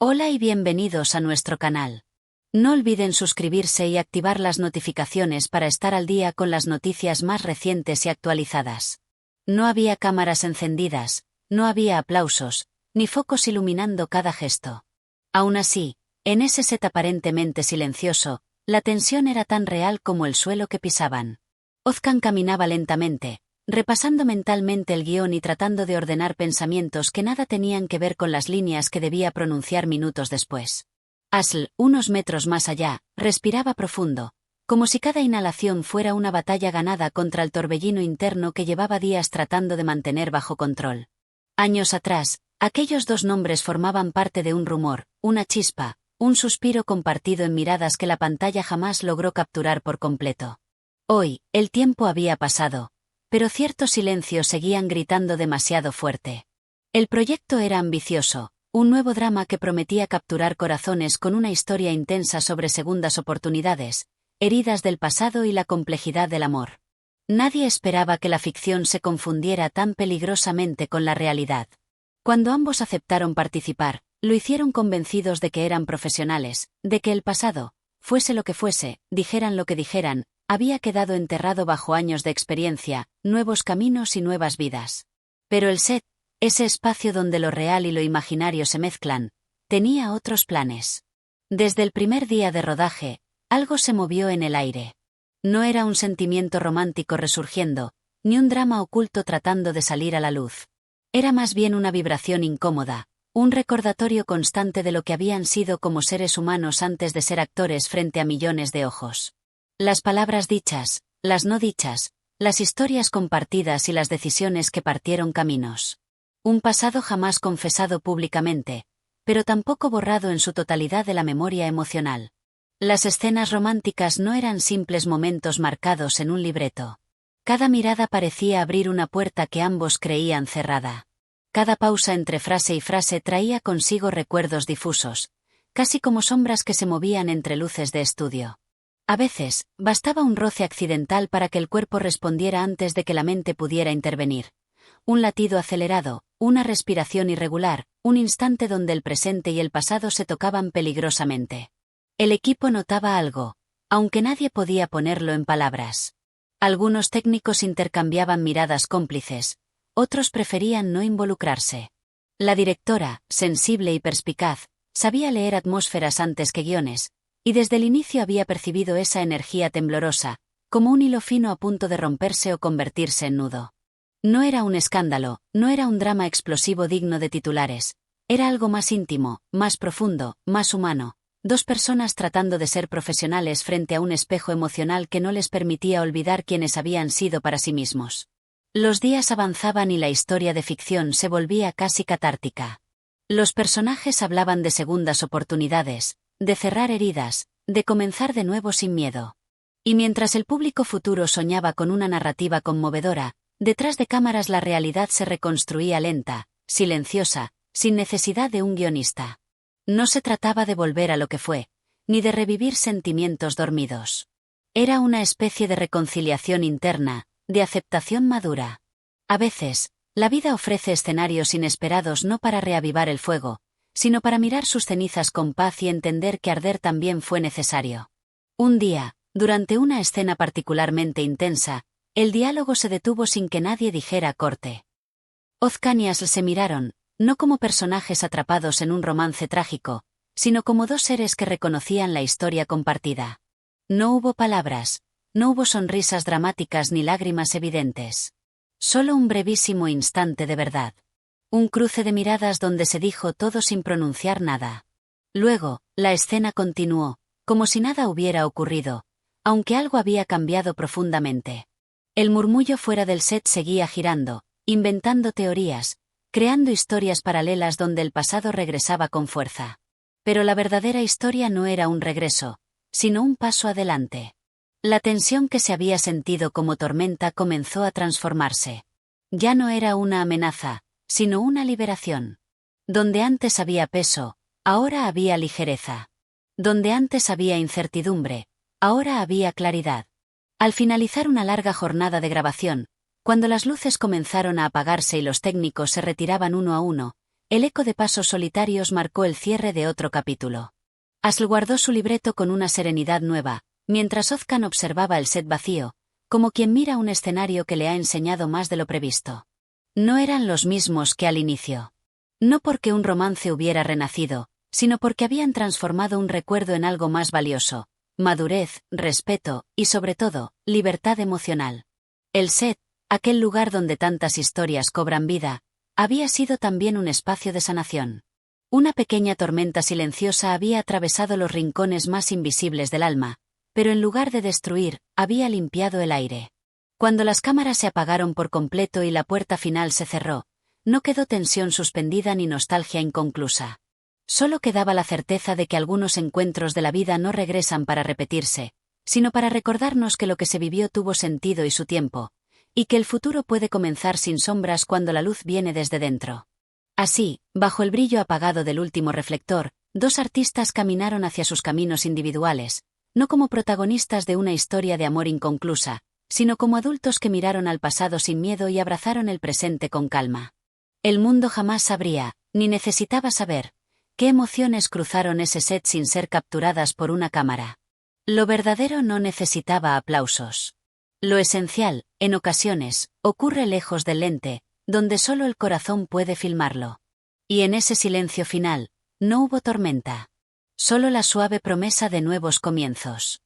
Hola y bienvenidos a nuestro canal. No olviden suscribirse y activar las notificaciones para estar al día con las noticias más recientes y actualizadas. No había cámaras encendidas, no había aplausos, ni focos iluminando cada gesto. Aún así, en ese set aparentemente silencioso, la tensión era tan real como el suelo que pisaban. Ozcan caminaba lentamente, repasando mentalmente el guión y tratando de ordenar pensamientos que nada tenían que ver con las líneas que debía pronunciar minutos después. Asl, unos metros más allá, respiraba profundo, como si cada inhalación fuera una batalla ganada contra el torbellino interno que llevaba días tratando de mantener bajo control. Años atrás, aquellos dos nombres formaban parte de un rumor, una chispa, un suspiro compartido en miradas que la pantalla jamás logró capturar por completo. Hoy, el tiempo había pasado, pero ciertos silencios seguían gritando demasiado fuerte. El proyecto era ambicioso, un nuevo drama que prometía capturar corazones con una historia intensa sobre segundas oportunidades, heridas del pasado y la complejidad del amor. Nadie esperaba que la ficción se confundiera tan peligrosamente con la realidad. Cuando ambos aceptaron participar, lo hicieron convencidos de que eran profesionales, de que el pasado, fuese lo que fuese, dijeran lo que dijeran, había quedado enterrado bajo años de experiencia, nuevos caminos y nuevas vidas. Pero el set, ese espacio donde lo real y lo imaginario se mezclan, tenía otros planes. Desde el primer día de rodaje, algo se movió en el aire. No era un sentimiento romántico resurgiendo, ni un drama oculto tratando de salir a la luz. Era más bien una vibración incómoda, un recordatorio constante de lo que habían sido como seres humanos antes de ser actores frente a millones de ojos. Las palabras dichas, las no dichas, las historias compartidas y las decisiones que partieron caminos. Un pasado jamás confesado públicamente, pero tampoco borrado en su totalidad de la memoria emocional. Las escenas románticas no eran simples momentos marcados en un libreto. Cada mirada parecía abrir una puerta que ambos creían cerrada. Cada pausa entre frase y frase traía consigo recuerdos difusos, casi como sombras que se movían entre luces de estudio. A veces, bastaba un roce accidental para que el cuerpo respondiera antes de que la mente pudiera intervenir. Un latido acelerado, una respiración irregular, un instante donde el presente y el pasado se tocaban peligrosamente. El equipo notaba algo, aunque nadie podía ponerlo en palabras. Algunos técnicos intercambiaban miradas cómplices, otros preferían no involucrarse. La directora, sensible y perspicaz, sabía leer atmósferas antes que guiones, y desde el inicio había percibido esa energía temblorosa, como un hilo fino a punto de romperse o convertirse en nudo. No era un escándalo, no era un drama explosivo digno de titulares, era algo más íntimo, más profundo, más humano, dos personas tratando de ser profesionales frente a un espejo emocional que no les permitía olvidar quiénes habían sido para sí mismos. Los días avanzaban y la historia de ficción se volvía casi catártica. Los personajes hablaban de segundas oportunidades, de cerrar heridas, de comenzar de nuevo sin miedo. Y mientras el público futuro soñaba con una narrativa conmovedora, detrás de cámaras la realidad se reconstruía lenta, silenciosa, sin necesidad de un guionista. No se trataba de volver a lo que fue, ni de revivir sentimientos dormidos. Era una especie de reconciliación interna, de aceptación madura. A veces, la vida ofrece escenarios inesperados no para reavivar el fuego, sino para mirar sus cenizas con paz y entender que arder también fue necesario. Un día, durante una escena particularmente intensa, el diálogo se detuvo sin que nadie dijera corte. Ozcan y Asl se miraron, no como personajes atrapados en un romance trágico, sino como dos seres que reconocían la historia compartida. No hubo palabras, no hubo sonrisas dramáticas ni lágrimas evidentes. Solo un brevísimo instante de verdad. Un cruce de miradas donde se dijo todo sin pronunciar nada. Luego, la escena continuó, como si nada hubiera ocurrido, aunque algo había cambiado profundamente. El murmullo fuera del set seguía girando, inventando teorías, creando historias paralelas donde el pasado regresaba con fuerza. Pero la verdadera historia no era un regreso, sino un paso adelante. La tensión que se había sentido como tormenta comenzó a transformarse. Ya no era una amenaza, sino una liberación. Donde antes había peso, ahora había ligereza. Donde antes había incertidumbre, ahora había claridad. Al finalizar una larga jornada de grabación, cuando las luces comenzaron a apagarse y los técnicos se retiraban uno a uno, El eco de pasos solitarios marcó el cierre de otro capítulo. Asl guardó su libreto con una serenidad nueva, mientras Ozcan observaba el set vacío, como quien mira un escenario que le ha enseñado más de lo previsto. No eran los mismos que al inicio. No porque un romance hubiera renacido, sino porque habían transformado un recuerdo en algo más valioso: madurez, respeto y, sobre todo, libertad emocional. El set, aquel lugar donde tantas historias cobran vida, había sido también un espacio de sanación. Una pequeña tormenta silenciosa había atravesado los rincones más invisibles del alma, pero en lugar de destruir, había limpiado el aire. Cuando las cámaras se apagaron por completo y la puerta final se cerró, no quedó tensión suspendida ni nostalgia inconclusa. Solo quedaba la certeza de que algunos encuentros de la vida no regresan para repetirse, sino para recordarnos que lo que se vivió tuvo sentido y su tiempo, y que el futuro puede comenzar sin sombras cuando la luz viene desde dentro. Así, bajo el brillo apagado del último reflector, dos artistas caminaron hacia sus caminos individuales, no como protagonistas de una historia de amor inconclusa, sino como adultos que miraron al pasado sin miedo y abrazaron el presente con calma. El mundo jamás sabría, ni necesitaba saber, qué emociones cruzaron ese set sin ser capturadas por una cámara. Lo verdadero no necesitaba aplausos. Lo esencial, en ocasiones, ocurre lejos del lente, donde solo el corazón puede filmarlo. Y en ese silencio final, no hubo tormenta. Solo la suave promesa de nuevos comienzos.